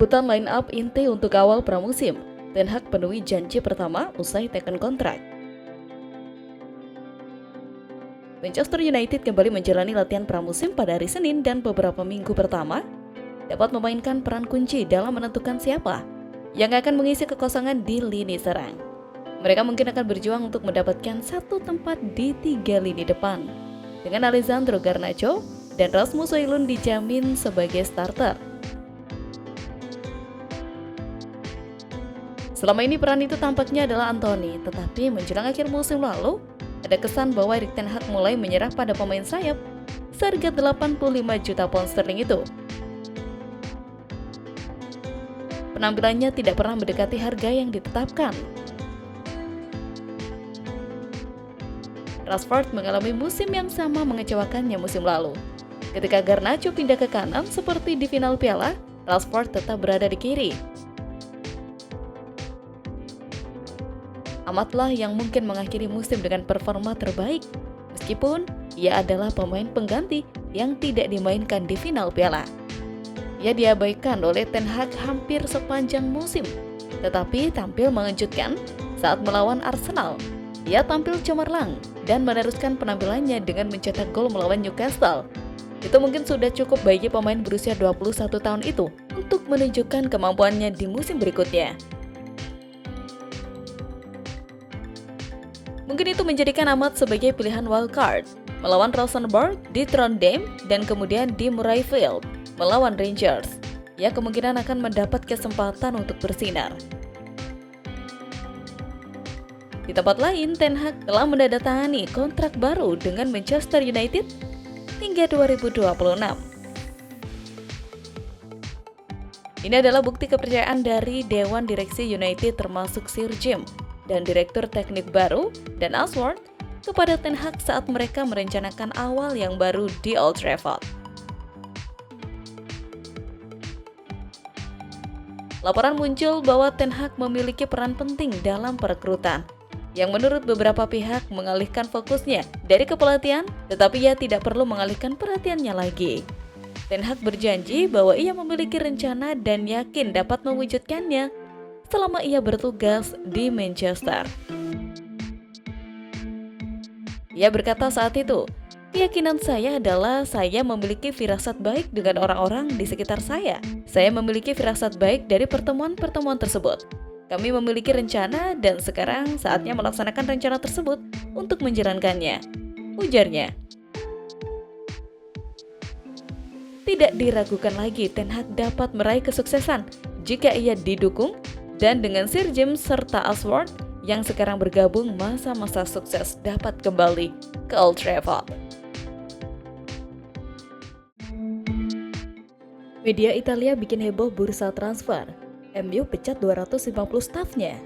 Urutan line up inti untuk awal pramusim, Ten Hag penuhi janji pertama usai teken kontrak. Manchester United kembali menjalani latihan pramusim pada hari Senin dan beberapa minggu pertama dapat memainkan peran kunci dalam menentukan siapa yang akan mengisi kekosongan di lini serang. Mereka mungkin akan berjuang untuk mendapatkan satu tempat di 3 lini depan, dengan Alessandro Garnacho dan Rasmus Højlund dijamin sebagai starter. Selama ini peran itu tampaknya adalah Anthony, tetapi menjelang akhir musim lalu, ada kesan bahwa Erik ten Hag mulai menyerah pada pemain sayap seharga 85 juta pound sterling itu. Penampilannya tidak pernah mendekati harga yang ditetapkan. Rashford mengalami musim yang sama mengecewakannya musim lalu. Ketika Garnacho pindah ke kanan seperti di final Piala, Rashford tetap berada di kiri. Amatlah yang mungkin mengakhiri musim dengan performa terbaik, meskipun ia adalah pemain pengganti yang tidak dimainkan di final Piala. Ia diabaikan oleh Ten Hag hampir sepanjang musim, tetapi tampil mengejutkan saat melawan Arsenal. Ia tampil cemerlang dan meneruskan penampilannya dengan mencetak gol melawan Newcastle. Itu mungkin sudah cukup bagi pemain berusia 21 tahun itu untuk menunjukkan kemampuannya di musim berikutnya. Mungkin itu menjadikan Amat sebagai pilihan wildcard, melawan Rosenborg di Trondheim dan kemudian di Murrayfield melawan Rangers. Ia kemungkinan akan mendapat kesempatan untuk bersinar. Di tempat lain, Ten Hag telah menandatangani kontrak baru dengan Manchester United hingga 2026. Ini adalah bukti kepercayaan dari Dewan Direksi United termasuk Sir Jim dan Direktur Teknik baru dan Ashworth kepada Ten Hag saat mereka merencanakan awal yang baru di Old Trafford. Laporan muncul bahwa Ten Hag memiliki peran penting dalam perekrutan, yang menurut beberapa pihak mengalihkan fokusnya dari kepelatihan, tetapi ia tidak perlu mengalihkan perhatiannya lagi. Ten Hag berjanji bahwa ia memiliki rencana dan yakin dapat mewujudkannya selama ia bertugas di Manchester. Ia berkata saat itu, "Keyakinan saya adalah saya memiliki firasat baik dengan orang-orang di sekitar saya. Saya memiliki firasat baik dari pertemuan-pertemuan tersebut. Kami memiliki rencana dan sekarang saatnya melaksanakan rencana tersebut untuk menjalankannya," ujarnya. Tidak diragukan lagi Ten Hag dapat meraih kesuksesan jika ia didukung, dan dengan Sir Jim serta Ashworth yang sekarang bergabung, masa-masa sukses dapat kembali ke Old Trafford. Media Italia bikin heboh bursa transfer. MU pecat 250 stafnya.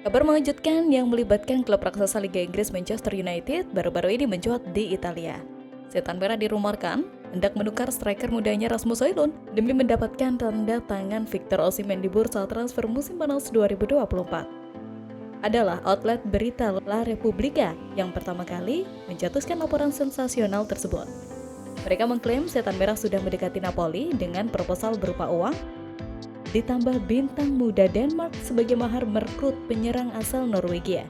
Kabar mengejutkan yang melibatkan klub raksasa Liga Inggris Manchester United baru-baru ini mencuat di Italia. Setan Merah dirumorkan hendak menukar striker mudanya Rasmus Højlund demi mendapatkan tanda tangan Victor Osimhen di bursa transfer musim panas 2024. Adalah outlet berita La Repubblica yang pertama kali mencetuskan laporan sensasional tersebut. Mereka mengklaim Setan Merah sudah mendekati Napoli dengan proposal berupa uang, ditambah bintang muda Denmark sebagai mahar merekrut penyerang asal Norwegia.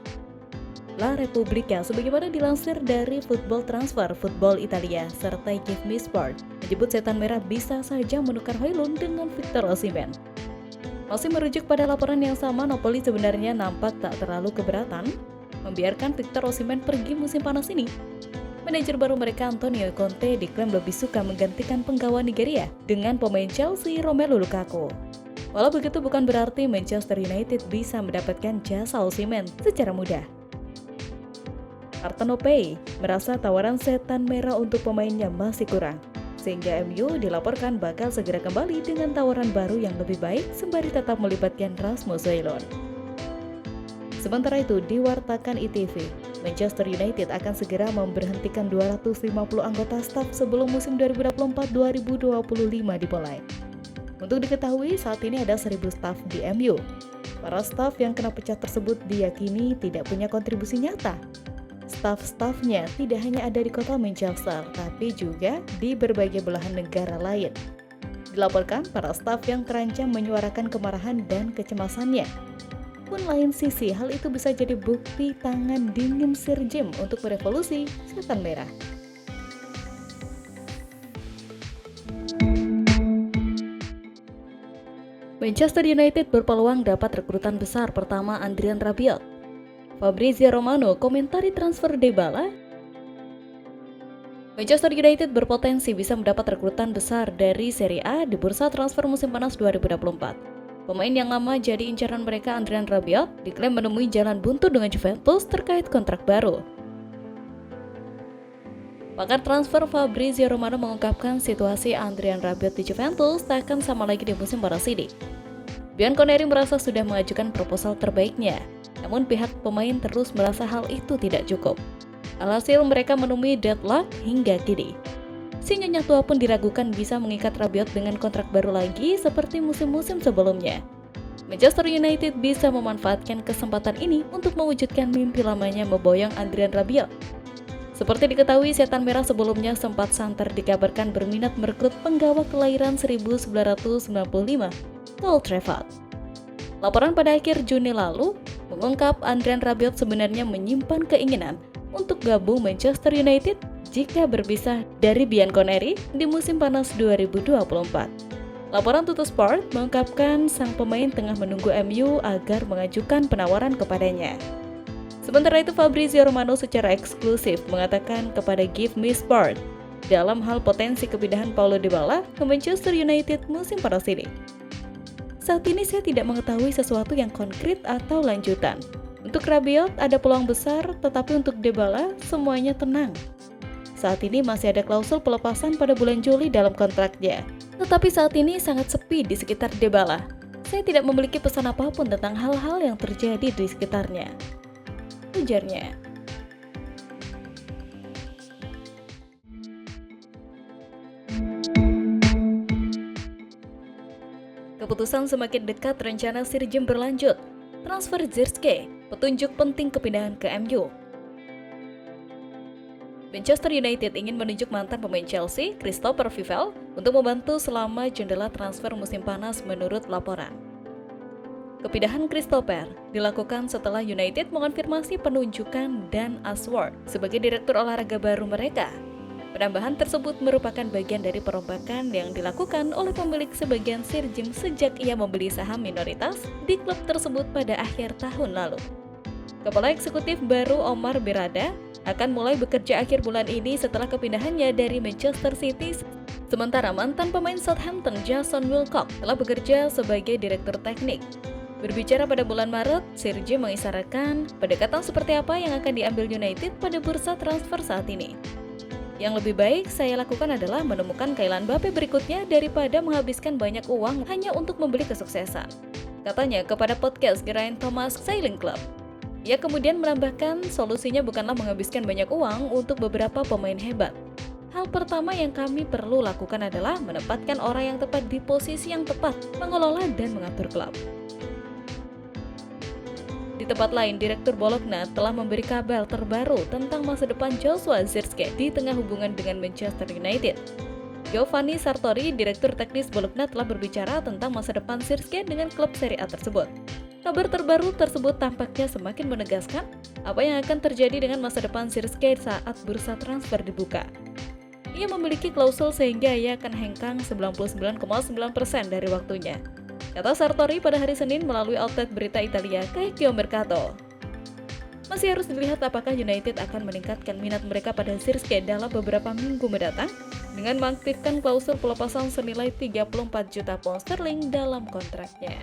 La Repubblica sebagaimana dilansir dari Football Transfer, Football Italia, serta Give Me Sport, menyebut Setan Merah bisa saja menukar Højlund dengan Victor Osimhen. Masih merujuk pada laporan yang sama, Napoli sebenarnya nampak tak terlalu keberatan membiarkan Victor Osimhen pergi musim panas ini. Manajer baru mereka Antonio Conte diklaim lebih suka menggantikan penggawa Nigeria dengan pemain Chelsea Romelu Lukaku. Walau begitu bukan berarti Manchester United bisa mendapatkan jasa Osimhen secara mudah. Partenopei merasa tawaran Setan Merah untuk pemainnya masih kurang, sehingga MU dilaporkan bakal segera kembali dengan tawaran baru yang lebih baik sembari tetap melibatkan Rasmus Højlund. Sementara itu, diwartakan ITV, Manchester United akan segera memberhentikan 250 anggota staf sebelum musim 2024-2025 dimulai. Untuk diketahui, saat ini ada 1.000 staf di MU. Para staf yang kena pecat tersebut diyakini tidak punya kontribusi nyata. Staf-stafnya tidak hanya ada di kota Manchester, tapi juga di berbagai belahan negara lain. Dilaporkan para staf yang terancam menyuarakan kemarahan dan kecemasannya. Pun lain sisi, hal itu bisa jadi bukti tangan dingin Sir Jim untuk merevolusi Setan Merah. Manchester United berpeluang dapat rekrutan besar pertama Adrien Rabiot. Fabrizio Romano komentari transfer Dybala. Manchester United berpotensi bisa mendapat rekrutan besar dari Serie A di bursa transfer musim panas 2024. Pemain yang lama jadi incaran mereka, Adrien Rabiot, diklaim menemui jalan buntu dengan Juventus terkait kontrak baru. Pakar transfer Fabrizio Romano mengungkapkan situasi Adrien Rabiot di Juventus tak akan sama lagi di musim panas ini. Bianconeri merasa sudah mengajukan proposal terbaiknya, namun pihak pemain terus merasa hal itu tidak cukup. Alhasil mereka menemui deadlock hingga kini. Si nyonya tua pun diragukan bisa mengikat Rabiot dengan kontrak baru lagi seperti musim-musim sebelumnya. Manchester United bisa memanfaatkan kesempatan ini untuk mewujudkan mimpi lamanya memboyong Adrien Rabiot. Seperti diketahui, Setan Merah sebelumnya sempat santer dikabarkan berminat merekrut penggawa kelahiran 1995, Old Trafford. Laporan pada akhir Juni lalu mengungkap Adrien Rabiot sebenarnya menyimpan keinginan untuk gabung Manchester United jika berpisah dari Bianconeri di musim panas 2024. Laporan Tuttosport mengungkapkan sang pemain tengah menunggu MU agar mengajukan penawaran kepadanya. Sementara itu, Fabrizio Romano secara eksklusif mengatakan kepada Give Me Sport dalam hal potensi kepindahan Paulo Dybala ke Manchester United musim panas ini. Saat ini saya tidak mengetahui sesuatu yang konkret atau lanjutan. Untuk Rabiot ada peluang besar, tetapi untuk Dybala semuanya tenang. Saat ini masih ada klausul pelepasan pada bulan Juli dalam kontraknya. Tetapi saat ini sangat sepi di sekitar Dybala. Saya tidak memiliki pesan apapun tentang hal-hal yang terjadi di sekitarnya, ujarnya. Keputusan semakin dekat, rencana Sir Jim berlanjut. Transfer Zirkzee, petunjuk penting kepindahan ke MU. Manchester United ingin menunjuk mantan pemain Chelsea, Christopher Vivell, untuk membantu selama jendela transfer musim panas menurut laporan. Kepindahan Christopher dilakukan setelah United mengonfirmasi penunjukan Dan Ashworth sebagai direktur olahraga baru mereka. Penambahan tersebut merupakan bagian dari perombakan yang dilakukan oleh pemilik sebagian Sir Jim sejak ia membeli saham minoritas di klub tersebut pada akhir tahun lalu. Kepala eksekutif baru Omar Berrada akan mulai bekerja akhir bulan ini setelah kepindahannya dari Manchester City. Sementara mantan pemain Southampton Jason Wilcock telah bekerja sebagai direktur teknik. Berbicara pada bulan Maret, Sir Jim mengisyaratkan pendekatan seperti apa yang akan diambil United pada bursa transfer saat ini. Yang lebih baik saya lakukan adalah menemukan Kylian Mbappe berikutnya daripada menghabiskan banyak uang hanya untuk membeli kesuksesan, katanya kepada podcast Geraint Thomas Sailing Club. Ia kemudian menambahkan solusinya bukanlah menghabiskan banyak uang untuk beberapa pemain hebat. Hal pertama yang kami perlu lakukan adalah menempatkan orang yang tepat di posisi yang tepat, mengelola dan mengatur klub. Di tempat lain, Direktur Bologna telah memberi kabar terbaru tentang masa depan Joshua Zirkzee di tengah hubungan dengan Manchester United. Giovanni Sartori, Direktur Teknis Bologna, telah berbicara tentang masa depan Zirkzee dengan klub Serie A tersebut. Kabar terbaru tersebut tampaknya semakin menegaskan apa yang akan terjadi dengan masa depan Zirkzee saat bursa transfer dibuka. Ia memiliki klausul sehingga ia akan hengkang 99,9% dari waktunya, kata Sartori pada hari Senin melalui outlet berita Italia Calcio Mercato. Masih harus dilihat apakah United akan meningkatkan minat mereka pada Zirkzee dalam beberapa minggu mendatang dengan mengaktifkan klausul pelepasan senilai 34 juta pound sterling dalam kontraknya.